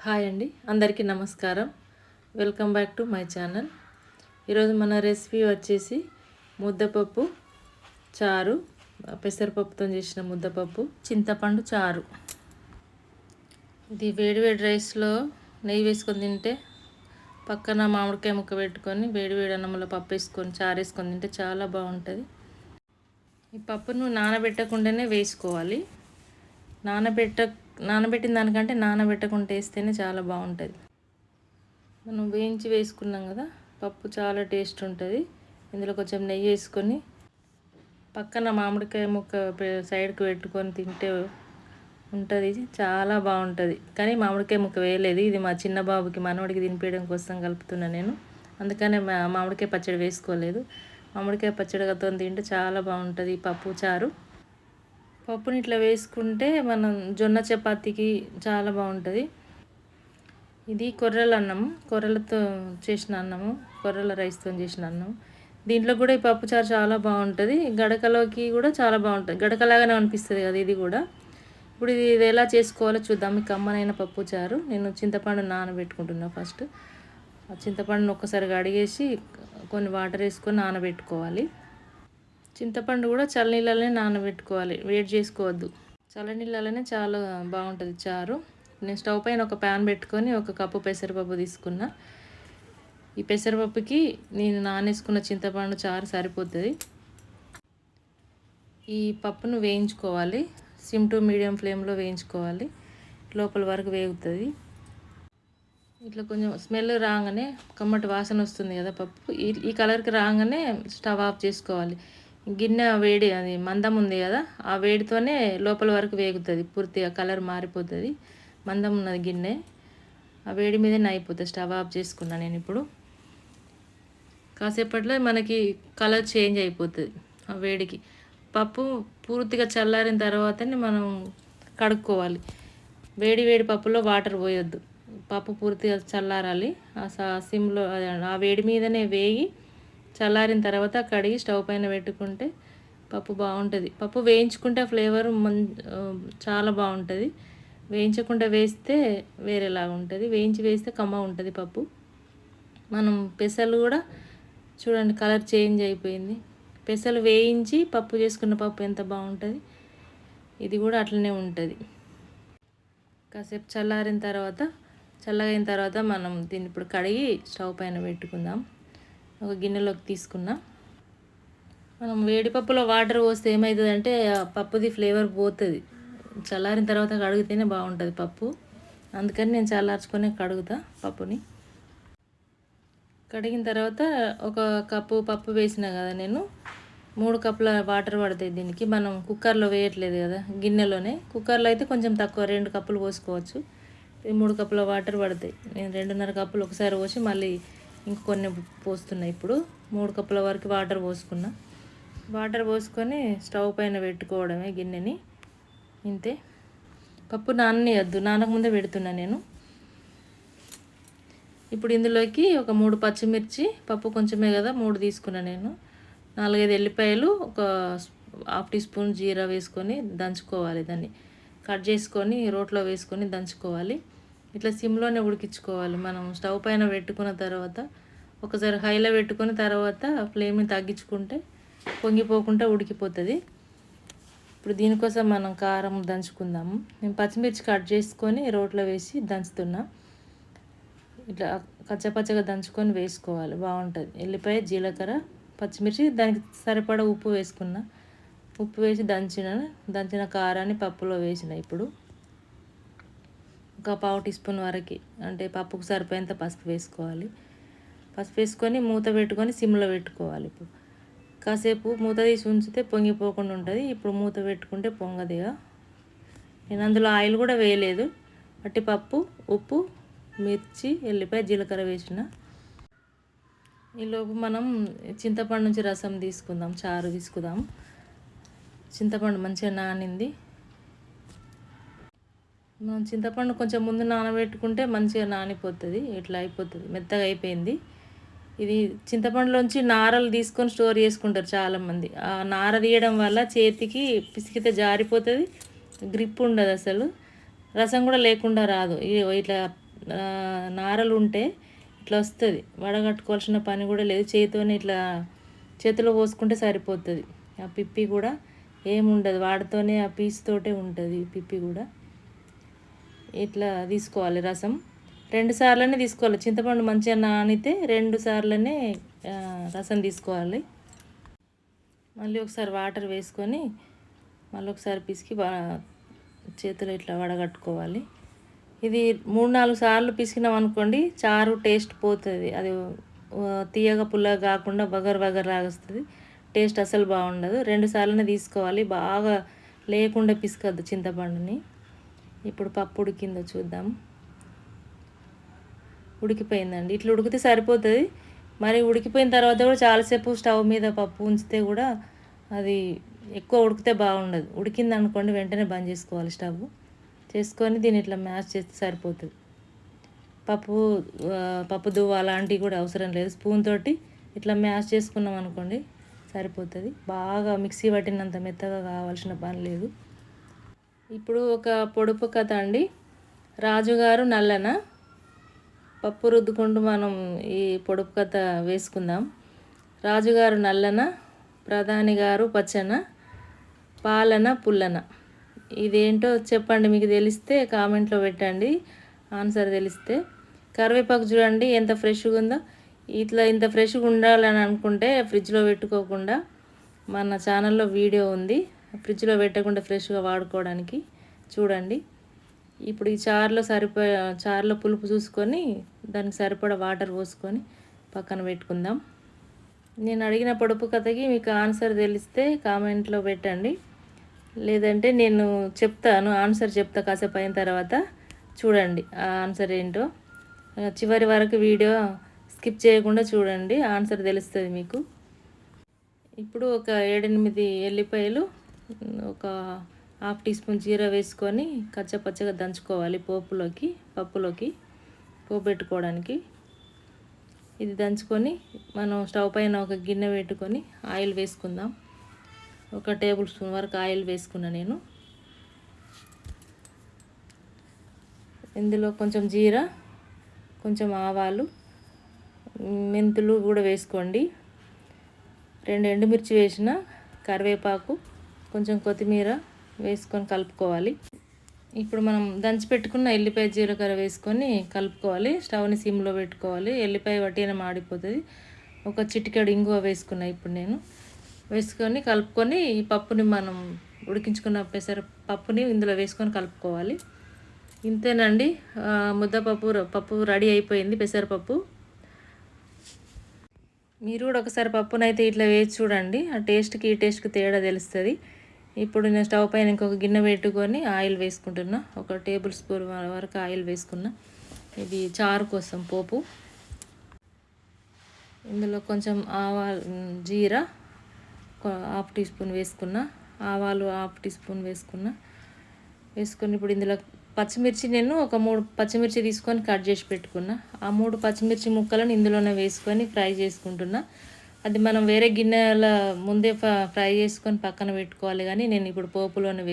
Hi అండి, అందరికీ నమస్కారం. Welcome back to my channel. ఈరోజు మన రెసిపీ వచ్చేసి ముద్దపప్పు చారు, పెసరపప్పుతో చేసిన ముద్దపప్పు చింతపండు చారు. ఇది వేడివేడి రైస్లో నెయ్యి వేసుకొని తింటే, పక్కన మామిడికాయ ముక్క పెట్టుకొని వేడివేడి అన్నంలో పప్పు వేసుకొని చారు వేసుకొని తింటే చాలా బాగుంటుంది. ఈ పప్పును నానబెట్టకుండానే వేసుకోవాలి. నానబెట్టిన దానికంటే నానబెట్టకుండా వేస్తేనే చాలా బాగుంటుంది. మనం వేయించి వేసుకున్నాం కదా, పప్పు చాలా టేస్ట్ ఉంటుంది. ఇందులో కొంచెం నెయ్యి వేసుకొని పక్కన మామిడికాయ ముక్క సైడ్కి పెట్టుకొని తింటే ఉంటుంది, చాలా బాగుంటుంది. కానీ మామిడికాయ ముక్క వేయలేదు, ఇది మా చిన్న బాబుకి మనవడికి తినిపించడం కోసం కలుపుతున్నా నేను. అందుకనే మామిడికాయ పచ్చడి వేసుకోలేదు. మామిడికాయ పచ్చడితో తింటే చాలా బాగుంటుంది ఈ పప్పు చారు. పప్పుని ఇట్లా వేసుకుంటే మనం జొన్న చపాతీకి చాలా బాగుంటుంది. ఇది కొర్రల అన్నం, కొర్రలతో చేసిన అన్నము, కొర్రల రైస్తో చేసిన అన్నం. దీంట్లో కూడా ఈ పప్పుచారు చాలా బాగుంటుంది. గడకలోకి కూడా చాలా బాగుంటుంది, గడకలాగానే అనిపిస్తుంది కదా ఇది కూడా. ఇప్పుడు ఇది ఎలా చేసుకోవాలో చూద్దాం. ఈ కమ్మనైన పప్పుచారు. నేను చింతపండు నానబెట్టుకుంటున్నా. ఫస్ట్ ఆ చింతపండును ఒక్కసారి కడిగేసి కొన్ని వాటర్ వేసుకొని నానబెట్టుకోవాలి. చింతపండు కూడా చల్లనీళ్ళలోనే నానబెట్టుకోవాలి, వేడి చేసుకోవద్దు. చల్లనీళ్ళలోనే చాలా బాగుంటుంది చారు. నేను స్టవ్ పైన ఒక ప్యాన్ పెట్టుకొని 1 కప్పు పెసరపప్పు తీసుకున్నా. ఈ పెసరపప్పుకి నేను నానేసుకున్న చింతపండు చారు సరిపోతుంది. ఈ పప్పును వేయించుకోవాలి, సిమ్ టు మీడియం ఫ్లేమ్లో వేయించుకోవాలి, లోపల వరకు వేగుతుంది. ఇట్లా కొంచెం స్మెల్ రాగానే, కమ్మటి వాసన వస్తుంది కదా పప్పు, ఈ కలర్కి రాగానే స్టవ్ ఆఫ్ చేసుకోవాలి. గిన్నె వేడి, అది మందం ఉంది కదా, ఆ వేడితోనే లోపల వరకు వేగుతుంది, పూర్తిగా కలర్ మారిపోతుంది. మందం ఉన్నది గిన్నె, ఆ వేడి మీదనే అయిపోతుంది. స్టవ్ ఆఫ్ చేసుకున్నా నేను. ఇప్పుడు కాసేపట్లో మనకి కలర్ చేంజ్ అయిపోతుంది ఆ వేడికి. పప్పు పూర్తిగా చల్లారిన తర్వాతనే మనం కడుక్కోవాలి. వేడి వేడి పప్పులో వాటర్ పోయొద్దు, పప్పు పూర్తిగా చల్లారాలి. ఆ సిమ్లో ఆ వేడి మీదనే వేగి చల్లారిన తర్వాత కడిగి స్టవ్ పైన పెట్టుకుంటే పప్పు బాగుంటుంది. పప్పు వేయించుకుంటే ఫ్లేవర్ చాలా బాగుంటుంది. వేయించకుండా వేస్తే వేరేలాగా ఉంటుంది, వేయించి వేస్తే కమ్మ ఉంటుంది పప్పు. మనం పెసలు కూడా చూడండి, కలర్ చేంజ్ అయిపోయింది. పెసలు వేయించి పప్పు చేసుకున్న పప్పు ఎంత బాగుంటుంది, ఇది కూడా అట్లనే ఉంటుంది. కాసేపు చల్లగైన తర్వాత మనం దీన్ని ఇప్పుడు కడిగి స్టవ్ పైన పెట్టుకుందాం. ఒక గిన్నెలోకి తీసుకున్నా. మనం వేడిపప్పులో వాటర్ పోస్తే ఏమవుతుందంటే పప్పుది ఫ్లేవర్ పోతుంది. చల్లారిన తర్వాత కడిగితేనే బాగుంటుంది పప్పు. అందుకని నేను చల్లార్చుకొని కడుగుతా పప్పుని. కడిగిన తర్వాత 1 కప్పు పప్పు వేసిన కదా నేను, 3 కప్పుల వాటర్ పడతాయి దీనికి. మనం కుక్కర్లో వేయట్లేదు కదా, గిన్నెలోనే. కుక్కర్లో అయితే కొంచెం తక్కువ, 2 కప్పులు పోసుకోవచ్చు. 3 కప్పుల వాటర్ పడతాయి. నేను 2.5 కప్పులు ఒకసారి పోసి మళ్ళీ ఇంకొన్ని పోస్తున్నా. ఇప్పుడు 3 కప్పుల వరకు వాటర్ పోసుకున్నా. వాటర్ పోసుకొని స్టవ్ పైన పెట్టుకోవడమే గిన్నెని, ఇంతే. పప్పు నాననియద్దు, నానకముందే పెడుతున్నా నేను. ఇప్పుడు ఇందులోకి ఒక 3 పచ్చిమిర్చి, పప్పు కొంచెమే కదా 3 తీసుకున్నా నేను. 4-5 ఎల్లిపాయలు, ఒక ½ టీ స్పూన్ జీరా వేసుకొని దంచుకోవాలి. దాన్ని కట్ చేసుకొని రోట్లో వేసుకొని దంచుకోవాలి. ఇట్లా సిమ్లోనే ఉడికించుకోవాలి. మనం స్టవ్ పైన పెట్టుకున్న తర్వాత ఒకసారి హైలో పెట్టుకుని తర్వాత ఫ్లేమ్ని తగ్గించుకుంటే పొంగిపోకుండా ఉడికిపోతుంది. ఇప్పుడు దీనికోసం మనం కారం దంచుకుందాము. నేను పచ్చిమిర్చి కట్ చేసుకొని రోట్లో వేసి దంచుతున్నా. ఇట్లా కచ్చపచ్చగా దంచుకొని వేసుకోవాలి, బాగుంటుంది. ఎల్లిపాయ, జీలకర్ర, పచ్చిమిర్చి, దానికి సరిపడా ఉప్పు వేసుకున్నా. ఉప్పు వేసి దంచిన కారాన్ని పప్పులో వేసిన. ఇప్పుడు ఒక ½ టీ స్పూన్ వరకు, అంటే పప్పుకు సరిపోయేంత పసుపు వేసుకోవాలి. పసుపు వేసుకొని మూత పెట్టుకొని సిమ్లో పెట్టుకోవాలి. ఇప్పుడు కాసేపు మూత తీసి ఉంచితే పొంగిపోకుండా ఉంటుంది. ఇప్పుడు మూత పెట్టుకుంటే పొంగదిగా. నేను అందులో ఆయిల్ కూడా వేయలేదు, అట్టి పప్పు, ఉప్పు, మిర్చి, ఎల్లిపాయ, జీలకర్ర వేసిన. ఈలోపు మనం చింతపండు నుంచి రసం తీసుకుందాం, చారు తీసుకుందాం. చింతపండు మంచిగా నానింది. మనం చింతపండు కొంచెం ముందు నానబెట్టుకుంటే మంచిగా నానిపోతుంది, ఇట్లా అయిపోతుంది, మెత్తగా అయిపోయింది. ఇది చింతపండులోంచి నారలు తీసుకొని స్టోర్ చేసుకుంటారు చాలామంది. ఆ నార తీయడం వల్ల చేతికి పిసికితే జారిపోతుంది, గ్రిప్ ఉండదు అసలు, రసం కూడా లేకుండా రాదు. ఇట్లా నారలు ఉంటే ఇట్లా వస్తుంది. వడగట్టుకోవాల్సిన పని కూడా లేదు. చేతితోనే ఇట్లా చేతిలో పోసుకుంటే సరిపోతుంది. ఆ పిప్పి కూడా ఏముండదు, వాడితోనే ఆ పీచుతోటే ఉంటుంది పిప్పి కూడా. ఇట్లా తీసుకోవాలి రసం. 2 సార్లనే తీసుకోవాలి. చింతపండు మంచిగా నానితే 2 సార్లనే రసం తీసుకోవాలి. మళ్ళీ ఒకసారి వాటర్ వేసుకొని మళ్ళీ ఒకసారి పిసికి చేతిలో ఇట్లా వడగట్టుకోవాలి. ఇది 3-4 సార్లు పిసికినాం అనుకోండి, చారు టేస్ట్ పోతుంది. అది తీయగా పుల్లగా కాకుండా బగర్ లాగా వస్తుంది. టేస్ట్ అసలు బాగుండదు. 2 సార్లనే తీసుకోవాలి. బాగా లేకుండా పిసకద్దు చింతపండుని. ఇప్పుడు పప్పు ఉడికిందో చూద్దాం. ఉడికిపోయిందండి. ఇట్లా ఉడికితే సరిపోతుంది. మరి ఉడికిపోయిన తర్వాత కూడా చాలాసేపు స్టవ్ మీద పప్పు ఉంచితే కూడా అది ఎక్కువ ఉడికితే బాగుండదు. ఉడికింది అనుకోండి వెంటనే బంద్ చేసుకోవాలి స్టవ్. చేసుకొని దీన్ని ఇట్లా మ్యాష్ చేస్తే సరిపోతుంది. పప్పు దువ్వ అలాంటివి కూడా అవసరం లేదు. స్పూన్ తోటి ఇట్లా మ్యాష్ చేసుకున్నాం అనుకోండి సరిపోతుంది. బాగా మిక్సీ పట్టినంత మెత్తగా కావాల్సిన పని లేదు. ఇప్పుడు ఒక పొడుపు కథ అండి. రాజుగారు నల్లన. పప్పు రుద్దుకుంటూ మనం ఈ పొడుపు కథ వేసుకుందాం. రాజుగారు నల్లన, ప్రధాని గారు పచ్చన, పాలన పుల్లన. ఇదేంటో చెప్పండి, మీకు తెలిస్తే కామెంట్లో పెట్టండి ఆన్సర్ తెలిస్తే. కరివేపాకు చూడండి ఎంత ఫ్రెష్గా ఉందో. ఇట్లా ఇంత ఫ్రెష్గా ఉండాలని అనుకుంటే ఫ్రిడ్జ్లో పెట్టుకోకుండా మన ఛానల్లో వీడియో ఉంది, ఫ్రిడ్జ్లో పెట్టకుండా ఫ్రెష్గా వాడుకోవడానికి చూడండి. ఇప్పుడు ఈ చారులో పులుపు చూసుకొని దానికి సరిపడా వాటర్ పోసుకొని పక్కన పెట్టుకుందాం. నేను అడిగిన పొడుపు కథకి మీకు ఆన్సర్ తెలిస్తే కామెంట్లో పెట్టండి. లేదంటే నేను చెప్తాను, ఆన్సర్ చెప్తా కాసేపు అయిన తర్వాత. చూడండి ఆ ఆన్సర్ ఏంటో. చివరి వరకు వీడియో స్కిప్ చేయకుండా చూడండి, ఆన్సర్ తెలుస్తుంది మీకు. ఇప్పుడు ఒక 7-8 ఎల్లిపాయలు, ఒక 1/2 టీ స్పూన్ జీరా వేసుకొని కచ్చపచ్చగా దంచుకోవాలి పప్పులోకి పోపు పెట్టుకోవడానికి. ఇది దంచుకొని మనం స్టవ్ పైన ఒక గిన్నె పెట్టుకొని ఆయిల్ వేసుకుందాం. 1 టేబుల్ స్పూన్ వరకు ఆయిల్ వేసుకున్నా నేను. ఇందులో కొంచెం జీరా, కొంచెం ఆవాలు, మెంతులు కూడా వేసుకోండి. 2 ఎండుమిర్చి వేసిన, కరివేపాకు, కొంచెం కొత్తిమీర వేసుకొని కలుపుకోవాలి. ఇప్పుడు మనం దంచి పెట్టుకున్న ఎల్లిపాయ జీలకర్ర వేసుకొని కలుపుకోవాలి. స్టవ్ని సిమ్లో పెట్టుకోవాలి. ఎల్లిపాయ వట్టిన మాడిపోతుంది. ఒక చిటికెడు ఇంగువ వేసుకున్నా ఇప్పుడు నేను. వేసుకొని కలుపుకొని ఈ పప్పుని మనం ఉడికించుకున్న పప్పుని ఇందులో వేసుకొని కలుపుకోవాలి. ఇంతేనండి, పప్పు రెడీ అయిపోయింది, పెసరపప్పు. మీరు కూడా ఒకసారి పప్పునైతే ఇట్లా వేసి చూడండి. ఆ టేస్ట్కి ఈ టేస్ట్కి తేడా తెలుస్తుంది. ఇప్పుడు నేను స్టవ్ పైన ఇంకొక గిన్నె పెట్టుకొని ఆయిల్ వేసుకుంటున్నా. 1 టేబుల్ స్పూన్ వరకు ఆయిల్ వేసుకున్నా. ఇది చారు కోసం పోపు. ఇందులో కొంచెం జీరా 1/2 టీ స్పూన్ వేసుకున్నా, ఆవాలు 1/2 టీ స్పూన్ వేసుకున్నా. వేసుకొని ఇప్పుడు ఇందులో పచ్చిమిర్చి నేను ఒక 3 పచ్చిమిర్చి తీసుకొని కట్ చేసి పెట్టుకున్నా. ఆ 3 పచ్చిమిర్చి ముక్కలను ఇందులోనే వేసుకొని ఫ్రై చేసుకుంటున్నా. అది మనం వేరే గిన్నెల ముందే ఫ్రై చేసుకొని పక్కన పెట్టుకోవాలి, కానీ నేను ఇప్పుడు పోపులోనే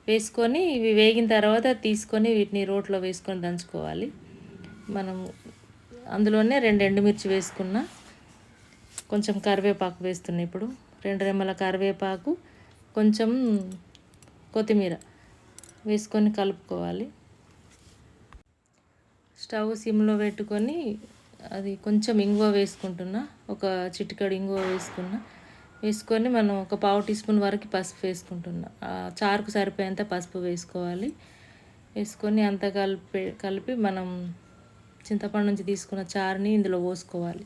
వేసుకొని ఇవి వేగిన తర్వాత తీసుకొని వీటిని రోట్లో వేసుకొని దంచుకోవాలి. మనం అందులోనే 2 ఎండుమిర్చి వేసుకున్నా, కొంచెం కరివేపాకు వేస్తున్నా. ఇప్పుడు 2 రెమ్మల కరివేపాకు, కొంచెం కొత్తిమీర వేసుకొని కలుపుకోవాలి. స్టవ్ సిమ్లో పెట్టుకొని అది కొంచెం ఇంగువ వేసుకుంటున్నా. ఒక చిటికెడు ఇంగువ వేసుకొని మనం ఒక 1/4 టీ స్పూన్ వరకు పసుపు వేసుకుంటున్నా. చారుకు సరిపోయేంత పసుపు వేసుకోవాలి. వేసుకొని అంత కలిపి మనం చింతపండు నుంచి తీసుకున్న చారుని ఇందులో పోసుకోవాలి.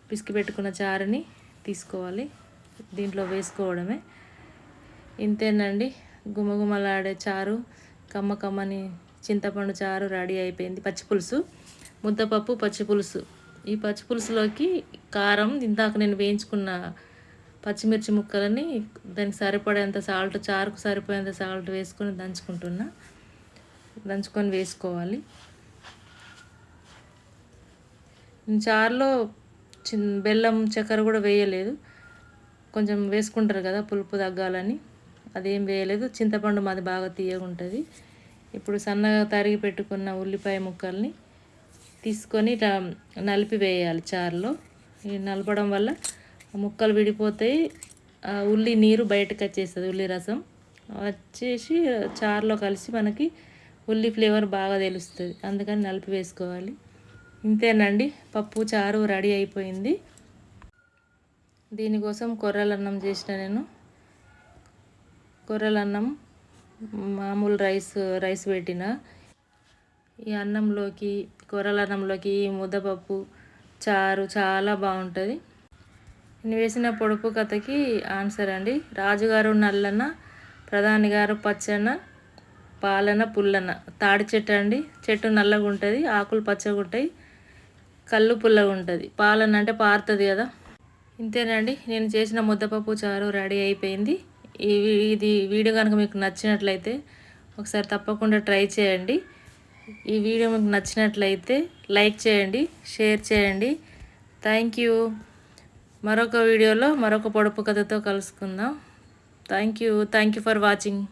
పిసికి పెట్టుకున్న చారుని తీసుకోవాలి, దీంట్లో వేసుకోవడమే. ఇంతేనండి, గుమగుమలాడే చారు, కమ్మని చింతపండు చారు రెడీ అయిపోయింది. పచ్చిపులుసు, ముద్దపప్పు పచ్చిపులుసు. ఈ పచ్చిపులుసులోకి కారం, ఇందాక నేను వేయించుకున్న పచ్చిమిర్చి ముక్కలని దానికి సరిపడేంత సాల్ట్, చారుకు సరిపోయేంత సాల్ట్ వేసుకొని దంచుకొని వేసుకోవాలి. చారులో బెల్లం చక్కెర కూడా వేయలేదు. కొంచెం వేసుకుంటారు కదా పులుపు తగ్గాలని, అదేం వేయలేదు. చింతపండు మాది బాగా తీయగా ఉంటుంది. ఇప్పుడు సన్నగా తరిగి పెట్టుకున్న ఉల్లిపాయ ముక్కల్ని తీసుకొని ఇట్లా నలిపి వేయాలి చారులో. ఈ నలపడం వల్ల ముక్కలు విడిపోతాయి, ఉల్లి నీరు బయటకు వచ్చేస్తుంది, ఉల్లి రసం వచ్చేసి చారులో కలిసి మనకి ఉల్లి ఫ్లేవర్ బాగా తెలుస్తుంది. అందుకని నలిపి వేసుకోవాలి. ఇంతేనండి, పప్పు చారు రెడీ అయిపోయింది. దీనికోసం కొర్రలన్నం చేసిన నేను. కొర్రలన్నం మామూలు రైస్ పెట్టిన ఈ అన్నంలోకి, కొర్రలన్నంలోకి ముద్దపప్పు చారు చాలా బాగుంటుంది. నేను వేసిన పొడుపు కథకి ఆన్సర్ అండి. రాజుగారు నల్లన, ప్రధాని గారు పచ్చన, పాలన పుల్లన. తాడి చెట్టు అండి. చెట్టు నల్లగా ఉంటుంది, ఆకులు పచ్చగా ఉంటాయి, కళ్ళు పుల్లగా ఉంటుంది. పాలన అంటే పారుతుంది కదా. ఇంతేనండి, నేను చేసిన ముద్దపప్పు చారు రెడీ అయిపోయింది. ఇది వీడియో కనుక మీకు నచ్చినట్లయితే ఒకసారి తప్పకుండా ట్రై చేయండి. ఈ వీడియో మీకు నచ్చినట్లయితే లైక్ చేయండి, షేర్ చేయండి. Thank you. మరొక వీడియోలో మరొక పొడుపు కథతో కలుసుకుందాం. Thank you for watching.